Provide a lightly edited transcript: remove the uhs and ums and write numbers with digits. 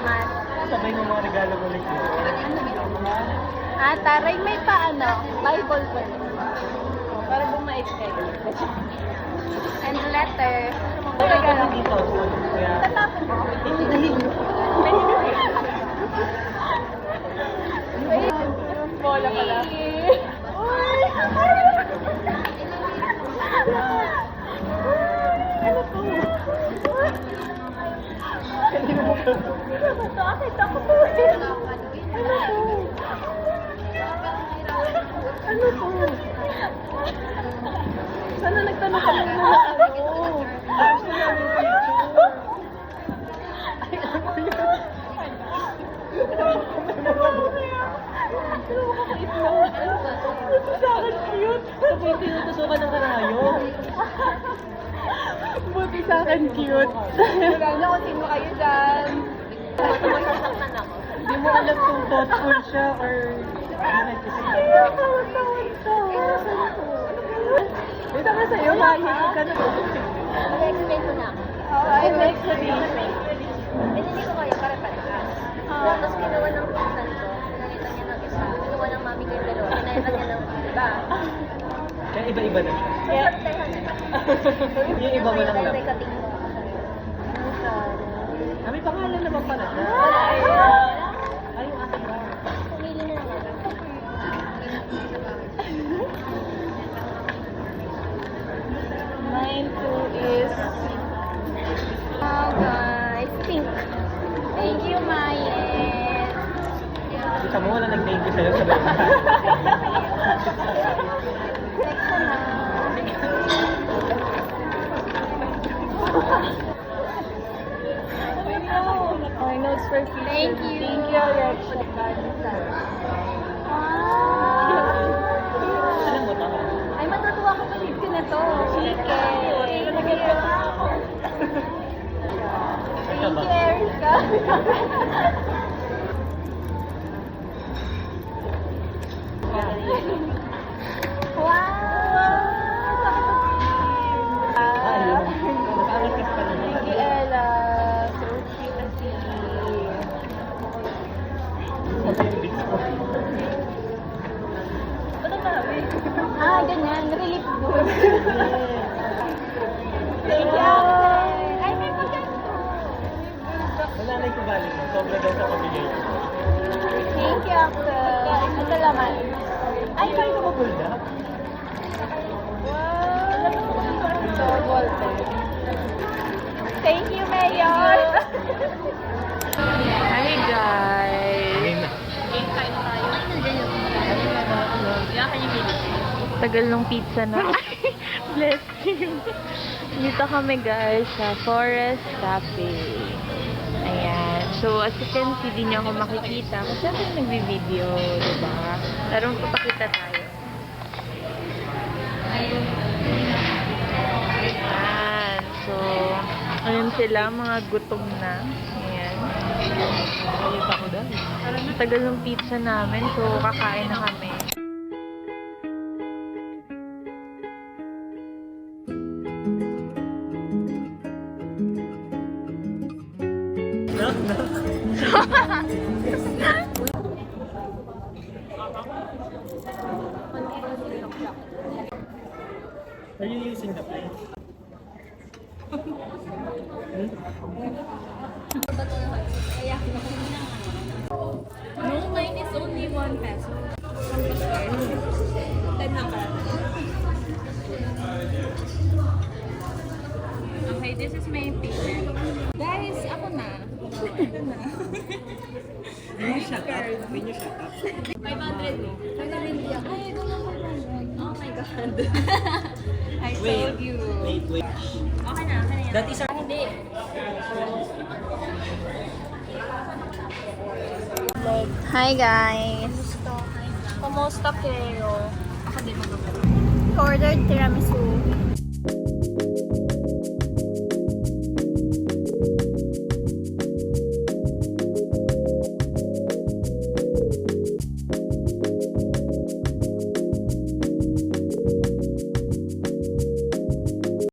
Mas. Sabay mo mga regalo ko ulit. Taray, may paano? Bible pa rin. Para bumait kayo. And letter. Regalo dito. Kaya... Tatapon mo. Bola pala. Ano to? Bakit ako to? Ano to? Sana nagtanong-tanong na ako. Gusto namin picture. Ay, ano yun? Ito sa akin cute. Sabi yung tinutusukan ng karayong. Buti sa akin cute. Wala na kung sino kayo dyan. Masasaktan ako. Hindi mo alam kung thoughtful siya or... Ito ka sa'yo, mahihigit ka na. Explain ko na. Ay, next explanation. Binili ko kayo pare-parehas. Tapos kinuha ng pinsan ko, pinalitan niya ng isa. Kinuha ng mami ko yung dalawa, pinalitan niya ng iba. Kaya iba-iba na siya. Kaya, sortehan niya. Yung iba mo lang lang. May kating mo. Ah, may pangalan naman pala siya. Ay, yung akin ba? Pumili na lang. Mine too is... Oh, guys. Pink. Thank you, Mayen. Kita mo, wala nag-thank you sa'yo. Sabay mo. Next na. My notes for future. Thank you. Thank you, Alexa. Alam mo, tama. Ay, matutuwa ko pa dito na to. Sige. Thank you. Thank you, Erica. Wow! Nakaangas ka na. Thank you, Ella. So sweet na si... Ano ba? Ganyan. Relief good. Thank you. Ay, may maganda. Wala na yung kubali mo. Sobra daw sa pamigay. Thank you, Uncle. Ang salamat. Ay, kayo ka ba bulldog? Wow! So, Walter. Thank you, Mayor! Hi, guys! Tagal ng pizza na. Bless you! Dito kami, guys, sa Forest Cafe. Ayan. So, as you can see, di niyo ako makikita. Kasi ako yung nagbi-video, diba? Pero magpapakita tayo. Ayan. So, ayun sila, mga gutom na. Ayan. Nakita ko dahil. Tagal ng pizza namin, so kakain na kami. Are you using the plate? No, mine is only 1 peso. 10 lang pala. Okay, this is my payment. Guys, ako na. Ito na. Can you shut up? Can you shut up? 500 mo. 500 yan. Ay, ito na 500. Oh my God. I told you. Wait. Okay na yan. That is our... Hindi. Hi, guys! Kumusta kayo? Ako din mag Ordered tiramisu.